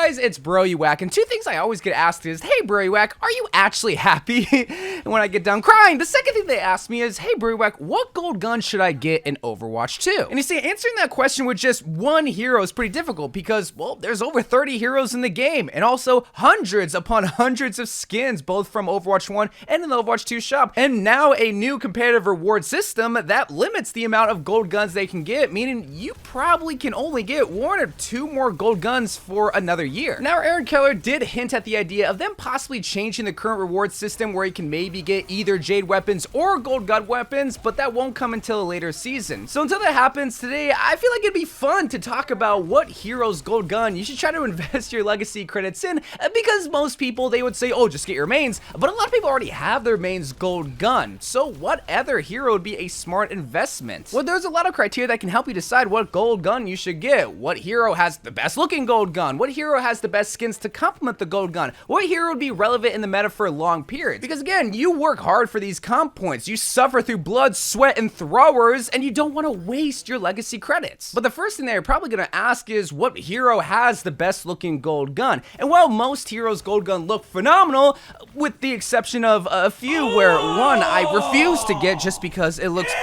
guys, it's Bro You Whack, and two things I always get asked is, hey Bro You Whack, are you actually happy? And when I get done crying, the second thing they ask me is, hey Bro You Whack, what gold gun should I get in Overwatch 2? And you see, answering that question with just one hero is pretty difficult because, well, there's over 30 heroes in the game, and also hundreds upon hundreds of skins, both from Overwatch 1 and in the Overwatch 2 shop, and now a new competitive reward system that limits the amount of gold guns they can get, meaning you probably can only get 1 or 2 more gold guns for another year. Now, Aaron Keller did hint at the idea of them possibly changing the current reward system where you can maybe get either jade weapons or gold gun weapons, but that won't come until a later season. So until that happens today, I feel like it'd be fun to talk about what hero's gold gun you should try to invest your legacy credits in, because most people, they would say, oh, just get your mains, but a lot of people already have their mains gold gun. So what other hero would be a smart investment? Well, there's a lot of criteria that can help you decide what gold gun you should get. What hero has the best looking gold gun? What hero has the best skins to complement the gold gun? What hero would be relevant in the meta for a long period? Because again, you work hard for these comp points. You suffer through blood, sweat, and throwers, and you don't want to waste your legacy credits. But the first thing that you're probably going to ask is, what hero has the best looking gold gun? And while most heroes' gold gun look phenomenal, with the exception of a few where one I refuse to get just because it looks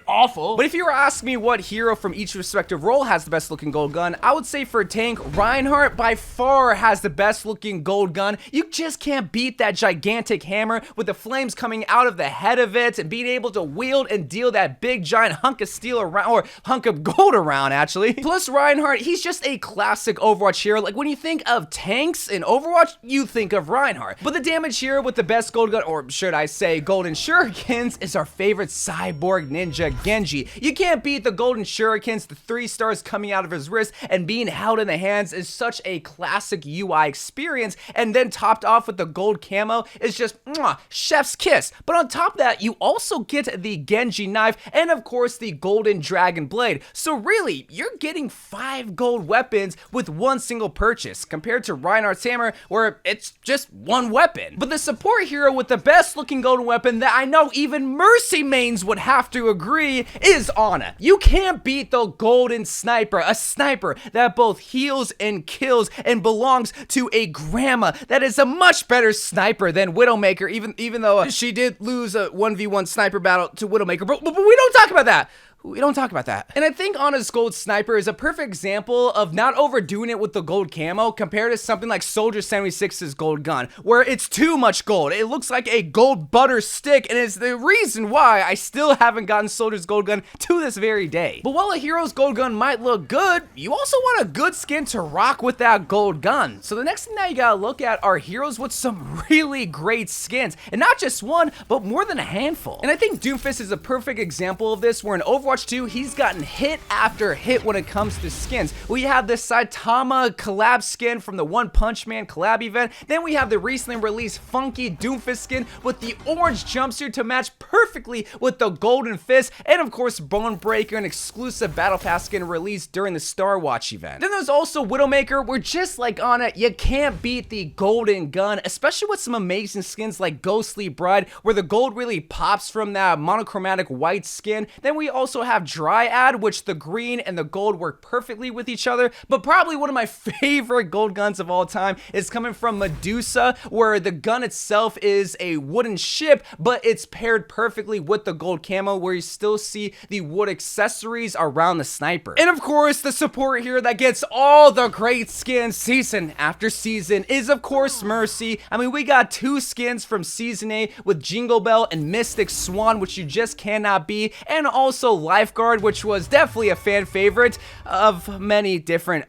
awful. But if you were asking me what hero from each respective role has the best looking gold gun, I would say for tank, Reinhardt by far has the best looking gold gun. You just can't beat that gigantic hammer with the flames coming out of the head of it and being able to wield and deal that big giant hunk of steel around, or hunk of gold around actually. Plus Reinhardt, he's just a classic Overwatch hero. Like when you think of tanks in Overwatch, you think of Reinhardt. But the damage hero with the best gold gun, or should I say golden shurikens, is our favorite cyborg ninja Genji. You can't beat the golden shurikens, the 3 stars coming out of his wrist and being held in the hands is such a classic UI experience, and then topped off with the gold camo is just mwah, chef's kiss. But on top of that, you also get the Genji knife and of course the golden dragon blade. So really, you're getting 5 gold weapons with one single purchase, compared to Reinhardt's hammer where it's just one weapon. But the support hero with the best looking golden weapon that I know even Mercy mains would have to agree is Ana. You can't beat the golden sniper, a sniper that both heals and kills and belongs to a grandma that is a much better sniper than Widowmaker, even though she did lose a 1v1 sniper battle to Widowmaker, but we don't talk about that. We don't talk about that. And I think Ana's gold sniper is a perfect example of not overdoing it with the gold camo compared to something like Soldier 76's gold gun, where it's too much gold. It looks like a gold butter stick, and it's the reason why I still haven't gotten Soldier's gold gun to this very day. But while a hero's gold gun might look good, you also want a good skin to rock with that gold gun. So the next thing that you gotta look at are heroes with some really great skins, and not just one, but more than a handful. And I think Doomfist is a perfect example of this, where in Overwatch 2, he's gotten hit after hit when it comes to skins. We have the Saitama collab skin from the One Punch Man collab event. Then we have the recently released funky Doomfist skin with the orange jumpsuit to match perfectly with the golden fist. And of course, Bonebreaker, an exclusive Battle Pass skin released during the Star Watch event. Then there's also Widowmaker, where just like Ana, you can't beat the golden gun, especially with some amazing skins like Ghostly Bride, where the gold really pops from that monochromatic white skin. Then we also have Dryad, which the green and the gold work perfectly with each other. But probably one of my favorite gold guns of all time is coming from Medusa, where the gun itself is a wooden ship, but it's paired perfectly with the gold camo, where you still see the wood accessories around the sniper. And of course, the support here that gets all the great skins season after season is of course Mercy. I mean, we got 2 skins from Season 8 with Jingle Bell and Mystic Swan, which you just cannot beat, and also Lifeguard, which was definitely a fan favorite of many different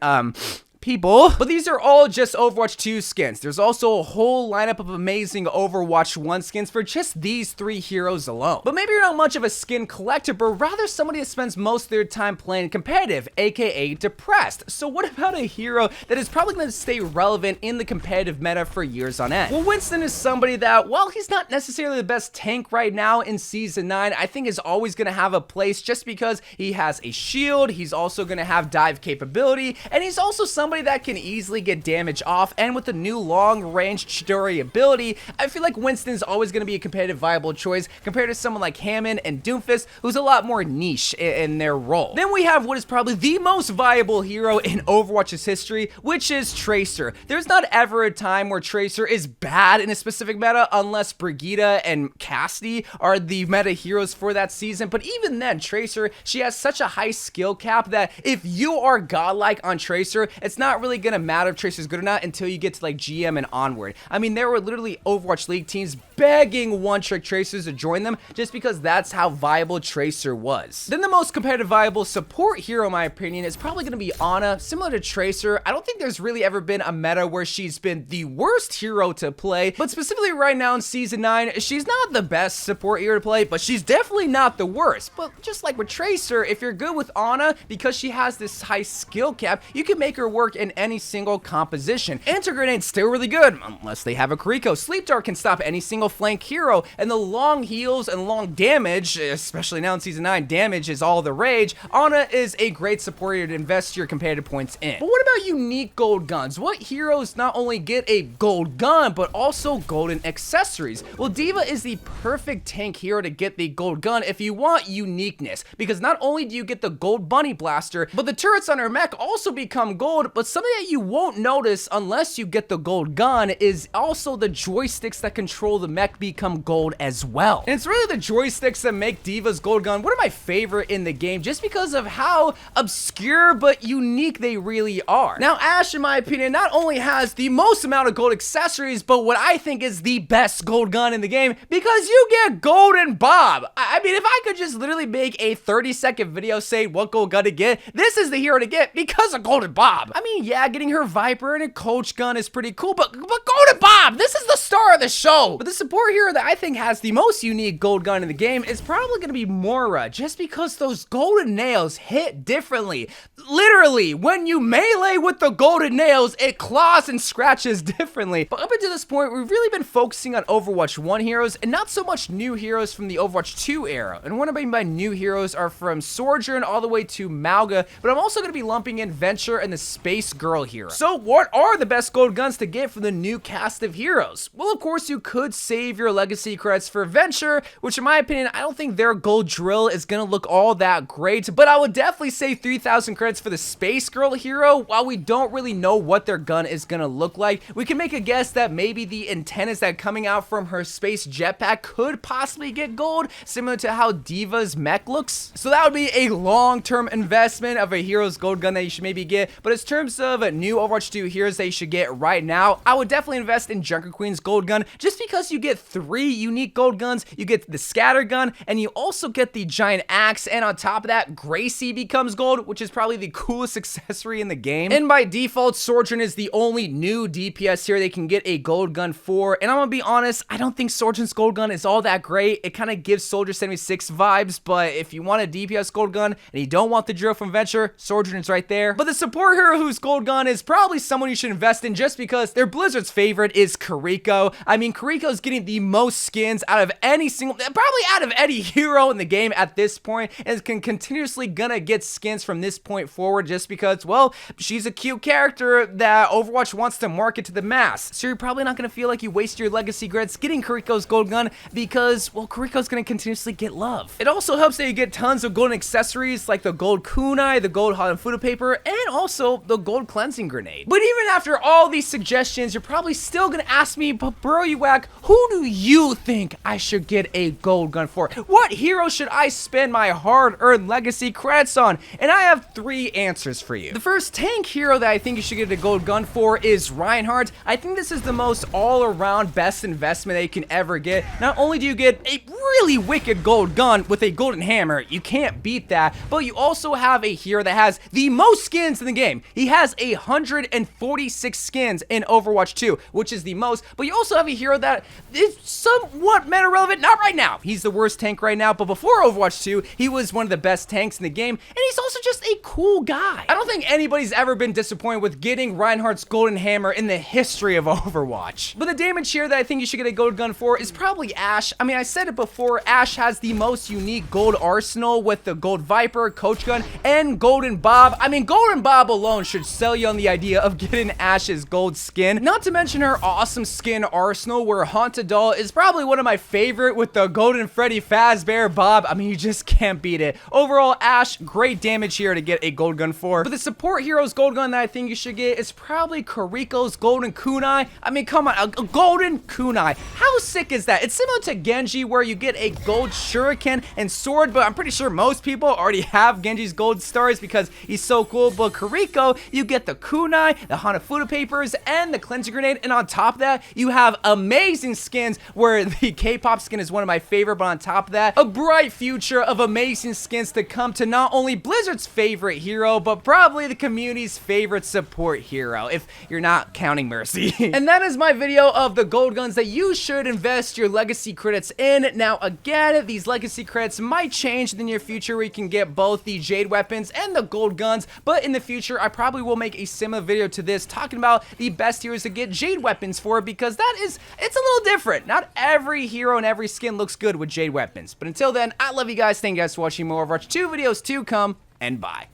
people. But these are all just Overwatch 2 skins. There's also a whole lineup of amazing Overwatch 1 skins for just these 3 heroes alone. But maybe you're not much of a skin collector, but rather somebody that spends most of their time playing competitive, aka depressed. So what about a hero that is probably going to stay relevant in the competitive meta for years on end? Well, Winston is somebody that, while he's not necessarily the best tank right now in Season 9, I think is always going to have a place just because he has a shield, he's also going to have dive capability, and he's also somebody somebody that can easily get damage off, and with the new long-range Chidori ability, I feel like Winston's always going to be a competitive viable choice compared to someone like Hammond and Doomfist, who's a lot more niche in their role. Then we have what is probably the most viable hero in Overwatch's history, which is Tracer. There's not ever a time where Tracer is bad in a specific meta unless Brigitte and Cassidy are the meta heroes for that season, but even then, Tracer, she has such a high skill cap that if you are godlike on Tracer, it's not really gonna matter if Tracer's good or not until you get to like GM and onward. I mean, there were literally Overwatch League teams begging one-trick Tracers to join them just because that's how viable Tracer was. Then the most competitive viable support hero, in my opinion, is probably gonna be Ana. Similar to Tracer, I don't think there's really ever been a meta where she's been the worst hero to play, but specifically right now in Season 9, she's not the best support hero to play, but she's definitely not the worst. But just like with Tracer, if you're good with Ana, because she has this high skill cap, you can make her work in any single composition. Anti-Grenade's still really good, unless they have a Kiriko. Sleep Dart can stop any single flank hero, and the long heals and long damage, especially now in Season 9, damage is all the rage. Ana is a great support hero to invest your competitive points in. But what about unique gold guns? What heroes not only get a gold gun, but also golden accessories? Well, D.Va is the perfect tank hero to get the gold gun if you want uniqueness, because not only do you get the gold bunny blaster, but the turrets on her mech also become gold, but something that you won't notice unless you get the gold gun is also the joysticks that control the mech become gold as well. And it's really the joysticks that make D.Va's gold gun one of my favorite in the game, just because of how obscure but unique they really are. Now, Ashe, in my opinion, not only has the most amount of gold accessories, but what I think is the best gold gun in the game, because you get Golden Bob. I mean, if I could just literally make a 30-second video saying what gold gun to get, this is the hero to get because of Golden Bob. I mean, yeah, getting her Viper and a Coach gun is pretty cool, but Golden Bob, this is the star of the show. But the support hero that I think has the most unique gold gun in the game is probably going to be Moira, just because those golden nails hit differently. Literally, when you melee with the golden nails, it claws and scratches differently. But up until this point, we've really been focusing on Overwatch 1 heroes and not so much new heroes from the Overwatch 2 era. And what I mean by new heroes are from Sojourn all the way to Mauga, but I'm also going to be lumping in Venture and the Space Girl hero. So what are the best gold guns to get from the new cast of heroes? Well, of course, you could save your legacy credits for Venture, which in my opinion, I don't think their gold drill is going to look all that great, but I would definitely say 3,000 credits for the Space Girl hero. While we don't really know what their gun is going to look like, we can make a guess that maybe the antennas that are coming out from her space jetpack could possibly get gold, similar to how D.Va's mech looks. So that would be a long-term investment of a hero's gold gun that you should maybe get. But in terms of new Overwatch 2 heroes that you should get right now, I would definitely invest in Junker Queen's gold gun, just because you get 3 unique gold guns. You get the scatter gun, and you also get the giant axe, and on top of that, Gracie becomes gold, which is probably the coolest accessory in the game. And by default, Sojourn is the only new DPS here they can get a gold gun for, and I'm gonna be honest, I don't think Sojourn's gold gun is all that great. It kind of gives Soldier 76 vibes, but if you want a DPS gold gun and you don't want the drill from Venture, Sojourn is right there. But the support hero whose gold gun is probably someone you should invest in just because their Blizzard's favorite is Kiriko. I mean, Kiriko's getting the most skins out of any single, probably out of any hero in the game at this point, and can continuously gonna get skins from this point forward just because, well, she's a cute character that Overwatch wants to market to the mass. So you're probably not gonna feel like you waste your legacy credits getting Kiriko's gold gun because, well, Kiriko's gonna continuously get love. It also helps that you get tons of golden accessories like the gold kunai, the gold Hanafuda paper, and also the gold cleansing grenade. But even after all these suggestions, you're probably still gonna ask me, but bro, you whack, who do you think I should get a gold gun for? What hero should I spend my hard-earned legacy credits on? And I have 3 answers for you. The first tank hero that I think you should get a gold gun for is Reinhardt. I think this is the most all-around best investment that you can ever get. Not only do you get a really wicked gold gun with a golden hammer, you can't beat that, but you also have a hero that has the most skins in the game. He has 146 skins in Overwatch 2, which is the most, but you also have a hero that is somewhat meta relevant, not right now. He's the worst tank right now, but before Overwatch 2, he was one of the best tanks in the game, and he's also just a cool guy. I don't think anybody's ever been disappointed with getting Reinhardt's golden hammer in the history of Overwatch. But the damage here that I think you should get a gold gun for is probably Ashe. I mean, I said it before, Ashe has the most unique gold arsenal with the gold Viper, Coach gun, and Golden Bob. I mean, Golden Bob alone should should sell you on the idea of getting Ash's gold skin. Not to mention her awesome skin arsenal, where Haunted Doll is probably one of my favorite with the Golden Freddy Fazbear Bob. I mean, you just can't beat it. Overall, Ash, great damage here to get a gold gun for. But the support hero's gold gun that I think you should get is probably Kiriko's Golden Kunai. I mean, come on, a Golden Kunai. How sick is that? It's similar to Genji, where you get a gold shuriken and sword, but I'm pretty sure most people already have Genji's gold stars because he's so cool. But Kiriko, you get the kunai, the Hanafuda papers, and the cleansing grenade, and on top of that, you have amazing skins, where the K-pop skin is one of my favorite, but on top of that, a bright future of amazing skins to come to not only Blizzard's favorite hero, but probably the community's favorite support hero, if you're not counting Mercy. And that is my video of the gold guns that you should invest your legacy credits in. Now, again, these legacy credits might change in the near future, where you can get both the jade weapons and the gold guns, but in the future, I probably will make a similar video to this, talking about the best heroes to get jade weapons for, because it's a little different. Not every hero and every skin looks good with jade weapons. But until then, I love you guys. Thank you guys for watching. More Overwatch 2 videos to come, and bye.